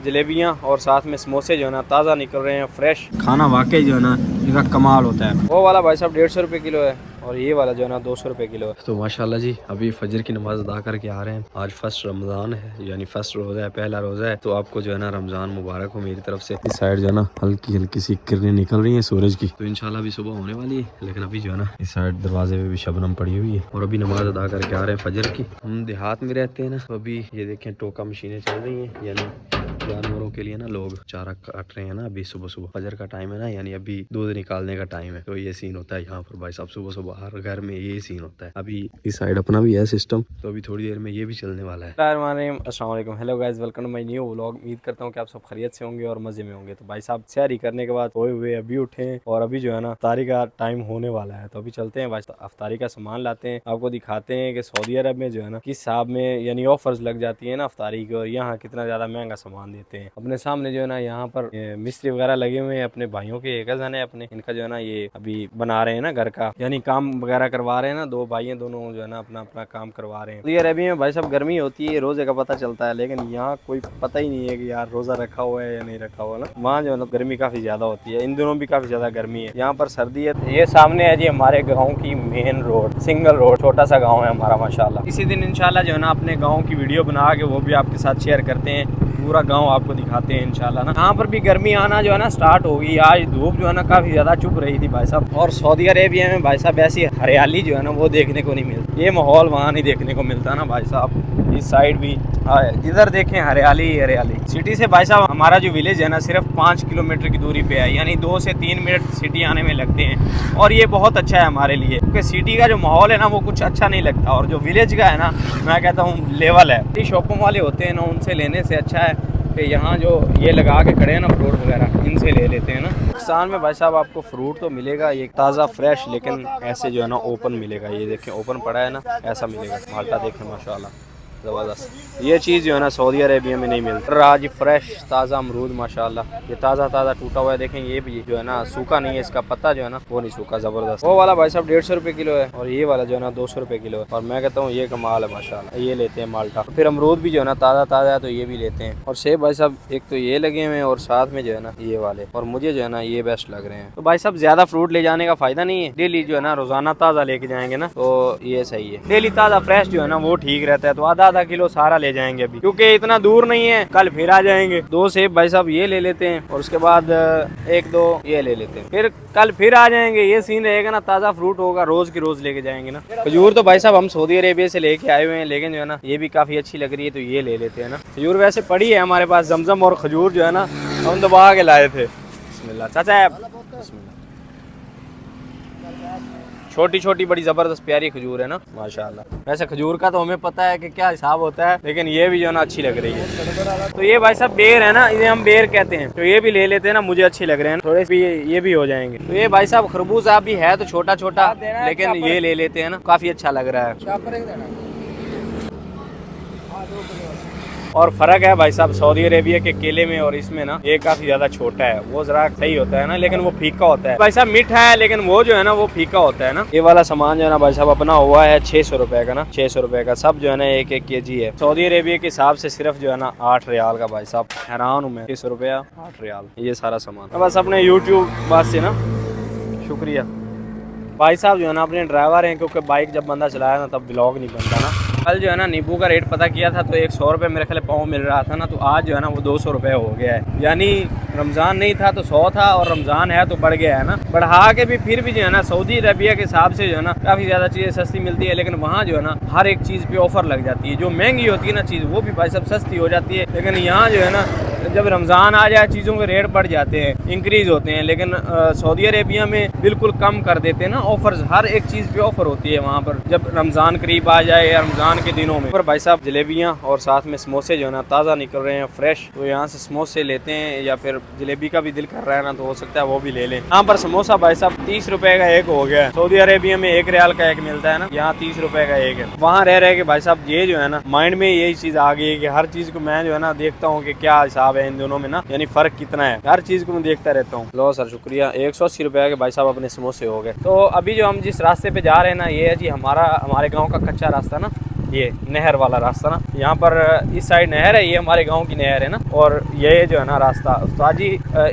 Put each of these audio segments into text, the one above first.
जलेबियाँ और साथ में समोसे जो है ना ताज़ा निकल रहे हैं, फ्रेश खाना वाकई जो है ना इनका कमाल होता है। वो वाला भाई साहब 150 रुपये किलो है और ये वाला जो है ना 200 रुपये किलो है। तो माशाल्लाह जी अभी फजर की नमाज़ अदा करके आ रहे हैं। आज फर्स्ट रमज़ान है, यानी फर्स्ट रोज़ा है, पहला रोज़ा है। तो आपको जो है ना रमज़ान मुबारक हो मेरी तरफ से। इस साइड जो है ना हल्की हल्की सी किरणें निकल रही हैं सूरज की, तो इंशाल्लाह अभी सुबह होने वाली है। लेकिन अभी जो है ना इस साइड दरवाजे पे भी शबनम पड़ी हुई है और अभी नमाज अदा करके आ रहे हैं फजर की। हम देहात में रहते हैं ना, तो अभी ये देखें टोका मशीनें चल रही हैं, यानी जानवरों के लिए ना लोग चारा काट रहे हैं ना। अभी सुबह सुबह फजर का टाइम है ना, यानी अभी दूध निकालने का टाइम है। तो ये सीन होता है यहाँ पर भाई साहब, सुबह सुबह हर घर में ये सीन होता है। अभी इस साइड अपना भी है सिस्टम, तो अभी थोड़ी देर में ये भी चलने वाला है। अस्सलाम वालेकुम, hello guys, welcome to my new vlog. उम्मीद करता हूँ कि आप सब खैरियत से होंगे और मजे में होंगे। तो भाई साहब सैरी करने के बाद सोए हुए अभी उठे और अभी जो है ना अफ्तारी का टाइम होने वाला है। तो अभी चलते हैं भाई अफ्तारी का सामान लाते हैं, आपको दिखाते हैं कि सऊदी अरब में जो है ना किस हिसाब में यानी ऑफर्स लग जाती है ना अफ्तारी की, और यहाँ कितना ज्यादा महंगा सामान देते हैं। अपने सामने जो है ना यहाँ पर मिस्त्री वगैरह लगे हुए हैं, अपने भाइयों के कज़न है अपने, इनका जो है ना ये अभी बना रहे हैं ना घर का, यानी काम वगैरह करवा रहे हैं ना। दो भाई हैं, दोनों जो है ना अपना अपना काम करवा रहे हैं। सऊदी अरब में भाई साहब गर्मी होती है, रोजे का पता चलता है, लेकिन यहाँ कोई पता ही नहीं है कि यार रोजा रखा हुआ है या नहीं रखा हुआ ना। वहाँ जो है ना गर्मी काफी ज्यादा होती है, इन दिनों भी काफी ज्यादा गर्मी है। यहाँ पर सर्दी है। ये सामने है जी हमारे गाँव की मेन रोड, सिंगल रोड, छोटा सा गाँव है हमारा माशाल्लाह। इसी दिन इंशाल्लाह जो है ना अपने गाँव की वीडियो बना के वो भी आपके साथ शेयर करते हैं, पूरा गांव आपको दिखाते हैं इंशाल्लाह ना। यहाँ पर भी गर्मी आना जो है ना स्टार्ट होगी। आज धूप जो है ना काफी ज्यादा चुभ रही थी भाई साहब। और सऊदी अरेबिया में भाई साहब ऐसी हरियाली जो है ना वो देखने को नहीं मिलती, ये माहौल वहाँ नहीं देखने को मिलता ना भाई साहब। इस साइड भी जिधर देखें हरियाली ही हरियाली। सिटी से भाई साहब हमारा जो विलेज है ना सिर्फ 5 किलोमीटर की दूरी पे है, यानी 2 से 3 मिनट सिटी आने में लगते हैं। और ये बहुत अच्छा है हमारे लिए, क्योंकि सिटी का जो माहौल है ना वो कुछ अच्छा नहीं लगता, और जो विलेज का है ना मैं कहता हूँ लेवल है। शॉपों वाले होते हैं ना उनसे लेने से अच्छा है कि यहाँ जो ये लगा के खड़े हैं ना फ्रूट वगैरह, इनसे ले लेते हैं ना। पाकिस्तान में भाई साहब आपको फ्रूट तो मिलेगा ये ताज़ा फ्रेश, लेकिन ऐसे जो है ना ओपन मिलेगा। ये देखें ओपन पड़ा है ना, ऐसा मिलेगा। माल्टा देखें माशाल्लाह ज़बरदस्त। ये चीज़ जो है ना सऊदी अरेबिया में नहीं मिलती। आज फ्रेश ताज़ा अमरूद माशाल्लाह, ये ताज़ा ताज़ा टूटा हुआ है। देखें ये भी जो है ना सूखा नहीं है, इसका पत्ता जो है ना वो नहीं सूखा, ज़बरदस्त। वो वाला भाई साहब 150 रुपये किलो है और ये वाला जो है ना 200 रुपये किलो है। और मैं कहता हूँ ये कमाल है माशाल्लाह। ये लेते हैं माल्टा। फिर अमरूद भी जो है ना ताज़ा ताज़ा है तो ये भी लेते हैं। और सेब भाई साहब एक तो ये लगे हुए हैं और साथ में जो है ना ये वाले, और मुझे जो है ना ये बेस्ट लग रहे हैं। तो भाई साहब ज्यादा फ्रूट ले जाने का फायदा नहीं है, डेली जो है ना रोजाना ताज़ा लेके जाएंगे ना तो ये सही है। डेली ताज़ा फ्रेश जो है ना वो ठीक रहता है। तो आधा आधा किलो सारा ले जाएंगे अभी, क्योंकि इतना दूर नहीं है, कल फिर आ जाएंगे। 2 सेब भाई साहब ये ले लेते हैं और उसके बाद 1-2 ये ले लेते हैं, फिर कल फिर आ जाएंगे। ये सीन रहेगा ना, ताज़ा फ्रूट होगा, रोज की रोज लेके जाएंगे ना। खजूर तो भाई साहब हम सऊदी अरेबिया से लेके आए हुए हैं, लेकिन जो है ना ये भी काफी अच्छी लग रही है तो ये ले लेते हैं ना। खजूर वैसे पड़ी है हमारे पास, जमजम और खजूर जो है ना हम दबा के लाए थे। बिस्मिल्लाह चाचा, बिस्मिल्लाह। छोटी छोटी बड़ी जबरदस्त प्यारी खजूर है ना माशाल्लाह। वैसे खजूर का तो हमें पता है कि क्या हिसाब होता है, लेकिन ये भी जो है ना अच्छी लग रही है। तो ये भाई साहब बेर है ना, इन्हें हम बेर कहते हैं, तो ये भी ले लेते हैं ना, मुझे अच्छे लग रहे हैं थोड़े भी, ये भी हो जाएंगे। तो ये भाई साहब खरबूजा भी है तो छोटा छोटा, लेकिन ये ले लेते हैं ना, काफी अच्छा लग रहा है। और फर्क है भाई साहब सऊदी अरेबिया के केले में और इसमें ना, ये काफी ज्यादा छोटा है, वो जरा सही होता है ना, लेकिन वो फीका होता है। भाई साहब मीठा है लेकिन वो जो है ना वो फीका होता है ना। ये वाला सामान जो है ना भाई साहब अपना हुआ है 600 रुपए का ना, 600 रुपए का सब जो है ना 1-1 kg है। सऊदी अरेबिया के हिसाब से सिर्फ जो है ना 8 रियाल का। भाई साहब हैरान हूँ मैं, 600 रुपया 8 रियाल ये सारा सामान। बस अपने यूट्यूब बस से ना शुक्रिया। भाई साहब जो है ना अपने ड्राइवर हैं, क्योंकि बाइक जब बंदा चलाया ना तब ब्लॉग नहीं बनता ना। कल जो है ना नींबू का रेट पता किया था तो 100 रुपये मेरे ख्याल पाँव मिल रहा था ना, तो आज जो है ना वो 200 रुपये हो गया है। यानी रमज़ान नहीं था तो 100 था, और रमज़ान है तो बढ़ गया है ना। बढ़ा के भी फिर भी जो है ना सऊदी अरबिया के हिसाब से जो है ना काफ़ी ज़्यादा चीज़ें सस्ती मिलती है, लेकिन वहाँ जो है ना हर एक चीज़ पे ऑफर लग जाती है। जो महंगी होती है ना चीज़ वो भी भाई साहब सस्ती हो जाती है, लेकिन यहाँ जो है ना जब रमज़ान आ जाए चीज़ों के रेट बढ़ जाते हैं, इंक्रीज होते हैं। लेकिन सऊदी अरेबिया में बिल्कुल कम कर देते हैं ना ऑफर्स, हर एक चीज़ पे ऑफर होती है वहाँ पर जब रमज़ान करीब आ जाए या रमज़ान के दिनों में। पर भाई साहब जलेबियाँ और साथ में समोसे जो है ना ताज़ा निकल रहे हैं फ्रेश, तो यहाँ से समोसे लेते हैं, या फिर जलेबी का भी दिल कर रहा है ना तो हो सकता है वो भी ले लें। यहाँ पर समोसा भाई साहब 30 रुपए का एक हो गया है। सऊदी अरेबिया में 1 रियाल का एक मिलता है ना, यहाँ 30 रुपए का एक है। वहाँ रह रहे के भाई साहब ये जो है ना माइंड में यही चीज़ आ गई है कि हर चीज़ को मैं जो है ना देखता हूँ कि क्या हिसाब है इन दोनों में ना, यानी फर्क कितना है, हर चीज़ को मैं देखता रहता हूँ। लो सर शुक्रिया। 180 रुपए के भाई साहब अपने समोसे हो गए। तो अभी जो हम जिस रास्ते पे जा रहे हैं ना, ये है जी हमारे गाँव का कच्चा रास्ता ना, ये नहर वाला रास्ता ना, यहाँ पर इस साइड नहर है, ये हमारे गांव की नहर है ना, और ये जो है ना रास्ता उस्ताद जी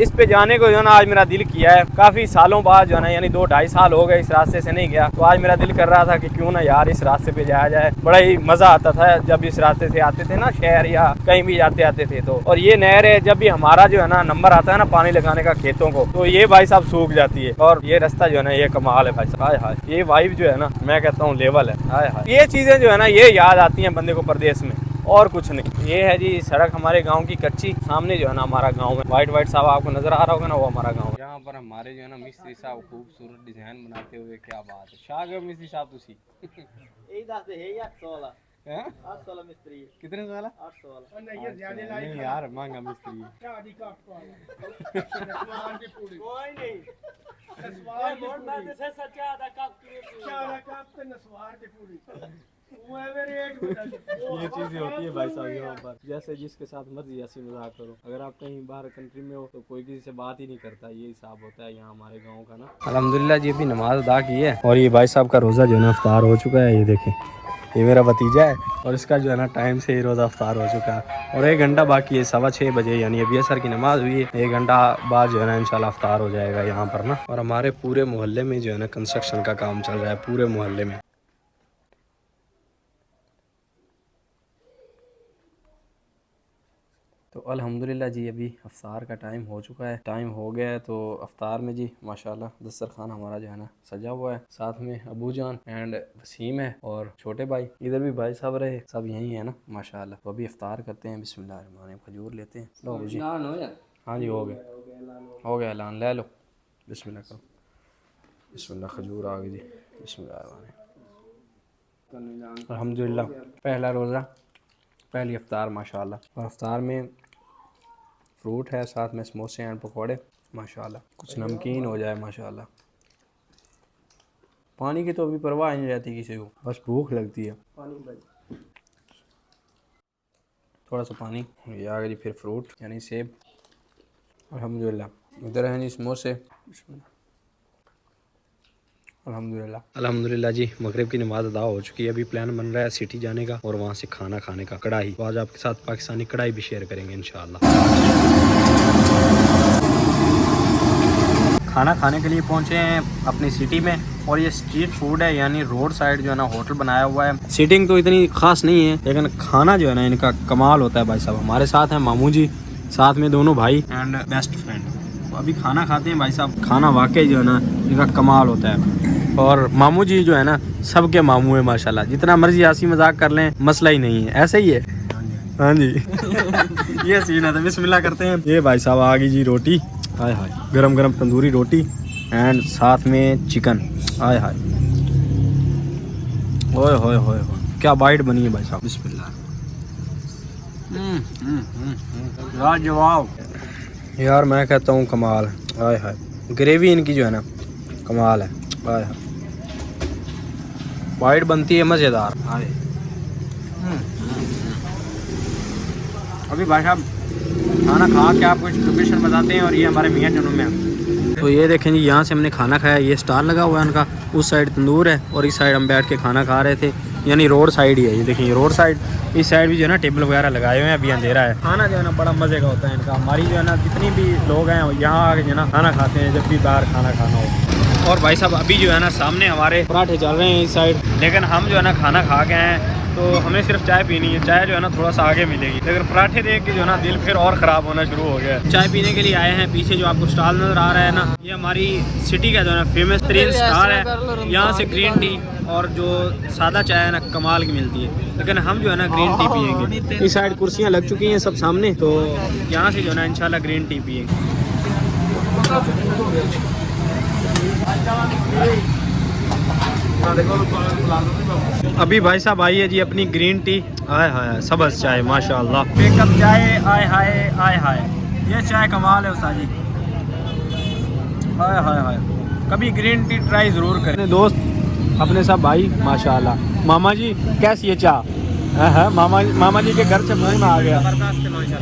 इस पे जाने को जो है ना आज मेरा दिल किया है, काफ़ी सालों बाद जो है ना, यानी 2-2.5 साल हो गए इस रास्ते से नहीं गया, तो आज मेरा दिल कर रहा था कि क्यों ना यार इस रास्ते पे जाया जाए। बड़ा ही मज़ा आता था जब इस रास्ते से आते थे ना शहर या कहीं भी जाते आते थे तो। और ये नहर है, जब भी हमारा जो है ना नंबर आता है ना पानी लगाने का खेतों को, तो ये भाई साहब सूख जाती है। और ये रास्ता जो है ना ये कमाल है भाई साहब, हाय हाय, ये वाइब जो है ना मैं कहता हूँ लेवल है, हाय हाय। ये चीज़ें जो है ना ये याद आती हैं बंदे को परदेश में, और कुछ नहीं। ये है जी सड़क हमारे गांव की कच्ची, सामने जो है ना हमारा गांव है, वाइट वाइट साहब आपको नजर आ रहा होगा ना, वो हमारा गांव है। यहाँ पर हमारे जो है ना मिस्त्री साहब खूबसूरत डिजाइन बनाते हुए, क्या बात है। शाह मिस्त्री साहब तुसी हैं? 800 वाला मिस्त्री है। कितने वाला? 800 वाला। नहीं यार महंगा मिस्त्री है। कोई नहीं। ये चीजें होती है भाई साहब यहाँ पर, जैसे जिसके साथ मर्जी ऐसी मजाक करो। अगर आप कहीं बाहर कंट्री में हो तो कोई किसी से बात ही नहीं करता, ये हिसाब होता है यहाँ हमारे गांव का ना। अल्हम्दुलिल्लाह जी अभी नमाज अदा की है, और ये भाई साहब का रोज़ा जो है ना इफ्तार हो चुका है। ये देखें, ये मेरा भतीजा है और इसका जो है ना टाइम से ही रोज़ा इफ्तार हो चुका है, और 1 घंटा बाकी है, 6:15 बजे यानी अभी असर की नमाज हुई है। 1 घंटा बाद जो है ना इंशाल्लाह इफ्तार हो जाएगा यहाँ पर ना। और हमारे पूरे मोहल्ले में जो है ना कंस्ट्रक्शन का काम चल रहा है, पूरे मोहल्ले में। तो अल्हम्दुलिल्लाह जी अभी अफ्तार का टाइम हो चुका है, टाइम हो गया है। तो अफ्तार में जी माशाल्लाह दस्तरखान हमारा जो है ना सजा हुआ है, साथ में अबू जान एंड वसीम है और छोटे भाई, इधर भी भाई साहब रहे, सब यहीं है ना माशाल्लाह। तो अभी अफ्तार करते हैं, बिस्मिल्लाह, खजूर लेते हैं। लो जी, हाँ जी हो गया ऐलान, ले लो, बिस्मिल्लाह करो, बिस्मिल्लाह, खजूर आ गई जी, बिस्मिल्लाह। अल्हम्दुलिल्लाह पहला रोज़ा, पहली अफ्तार माशाल्लाह। और अफ्तार में फ्रूट है, साथ में समोसे एंड पकौड़े माशाल्लाह, कुछ नमकीन हो जाए माशाल्लाह। पानी की तो अभी परवाह नहीं रहती किसी को, बस भूख लगती है। थोड़ा सा पानी, ये आ गई, फिर फ्रूट यानी सेब, अल्हम्दुलिल्लाह। इधर है जी समोसे, अल्हम्दुलिल्लाह जी मगरिब की नमाज अदा हो चुकी है। अभी प्लान बन रहा है सिटी जाने का और वहाँ से खाना खाने का, कढ़ाई। तो आज आपके साथ पाकिस्तानी कढ़ाई भी शेयर करेंगे इंशाल्लाह। खाना खाने के लिए पहुँचे हैं अपनी सिटी में, और ये स्ट्रीट फूड है, यानी रोड साइड जो है ना होटल बनाया हुआ है। सीटिंग तो इतनी खास नहीं है, लेकिन खाना जो है ना इनका कमाल होता है भाई साहब। हमारे साथ हैं मामू जी, साथ में दोनों भाई एंड बेस्ट फ्रेंड। तो अभी खाना खाते हैं भाई साहब, खाना वाकई जो है ना इनका कमाल होता है। और मामू जी जो है ना सबके मामू है माशाल्लाह, जितना मर्जी हंसी मजाक कर लें मसला ही नहीं है, ऐसे ही है। हाँ जी ये सीन है, तो बिस्मिल्लाह करते हैं। ये भाई साहब आ गई जी रोटी, हाय हाय, गरम गरम तंदूरी रोटी एंड साथ में चिकन, हाय हाय, ओए होए होए होए, क्या बाइट बनी है भाई साहब, बिस्मिल्लाह। लाजवाब यार, मैं कहता हूँ कमाल है, हाय हाय। ग्रेवी इनकी जो है ना कमाल है, हाय हाय, बाइट बनती है मज़ेदार, हाय। अभी भाई साहब खाना खा के आपको लोकेशन बताते हैं, और ये हमारे मियाँ जुनून में है। तो ये देखें जी, यहाँ से हमने खाना खाया, ये स्टार लगा हुआ है उनका, उस साइड तंदूर है और इस साइड हम बैठ के खाना खा रहे थे, यानी रोड साइड ही है। ये देखिए रोड साइड, इस साइड भी जो है ना टेबल वगैरह लगाए हुए हैं, अभी अंधेरा है। खाना जो है ना बड़ा मज़े का होता है इनका। हमारी जो है ना जितनी भी लोग हैं यहाँ आके जो है ना खाना खाते हैं जब भी बाहर खाना खाना हो। और भाई साहब अभी जो है ना सामने हमारे पराठे चल रहे हैं इस साइड, लेकिन हम जो है ना खाना खा के हैं तो हमें सिर्फ चाय पीनी है। चाय जो है ना थोड़ा सा आगे मिलेगी, लेकिन पराठे देख के जो है ना दिल फिर और ख़राब होना शुरू हो गया। चाय पीने के लिए आए हैं, पीछे जो आपको स्टॉल नज़र आ रहा है ना, ये हमारी सिटी का जो है ना फेमस तरीन स्टॉल है। यहाँ से ग्रीन टी और जो सादा चाय है ना कमाल की मिलती है, लेकिन हम जो है ना ग्रीन टी पियेंगे। इस साइड कुर्सियाँ लग चुकी हैं सब सामने, तो यहाँ से जो है ना इंशाल्लाह ग्रीन टी पियेंगे। अभी भाई साहब आई है जी अपनी ग्रीन टी, आय हाय, सब्ज़ चाय माशाल्लाह, एक कप चाय, आय हाय आय हाय, ये चाय कमाल है उस्ताद जी, आय हाय हाय। कभी ग्रीन टी ट्राई ज़रूर करें दोस्त, अपने सब भाई माशाल्लाह। मामा जी कैसी है चाय? हाँ, मामा जी के घर से फ़ोन आ गया,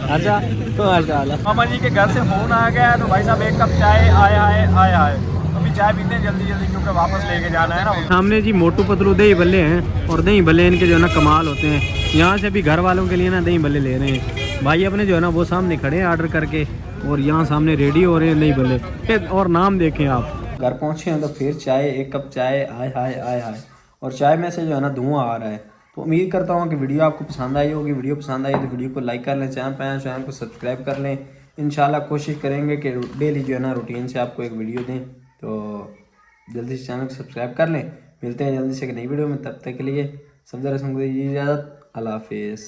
अच्छा तो माशाल्लाह मामा जी के घर से फ़ोन आ गया, तो भाई साहब एक कप चाय, आय हाय आय हाय। हम भी चाय पीते हैं जल्दी जल्दी क्योंकि वापस लेके जाना है ना। सामने जी मोटू पतलू दही भल्ले हैं और दही भल्ले इनके जो है ना कमाल होते हैं। यहाँ से अभी घर वालों के लिए ना दही भल्ले ले रहे हैं भाई अपने जो है ना, वो सामने खड़े हैं ऑर्डर करके और यहाँ सामने रेडी हो रहे हैं दही भल्ले। और नाम देखें आप। घर पहुँचे हैं तो फिर चाय, एक कप चाय, आय हाय आय हाय, और चाय में से जो है ना धुआं आ रहा है। तो उम्मीद करता हूँ कि वीडियो आपको पसंद आई होगी। वीडियो पसंद आई तो वीडियो को लाइक कर लें, चैनल को सब्सक्राइब कर लें। इंशाल्लाह कोशिश करेंगे कि डेली जो है ना रूटीन से आपको एक वीडियो दें। तो जल्दी से चैनल को सब्सक्राइब कर लें। मिलते हैं जल्दी से एक नई वीडियो में, तब तक के लिए सब जरा इजाज़त। अल्लाह हाफिज़।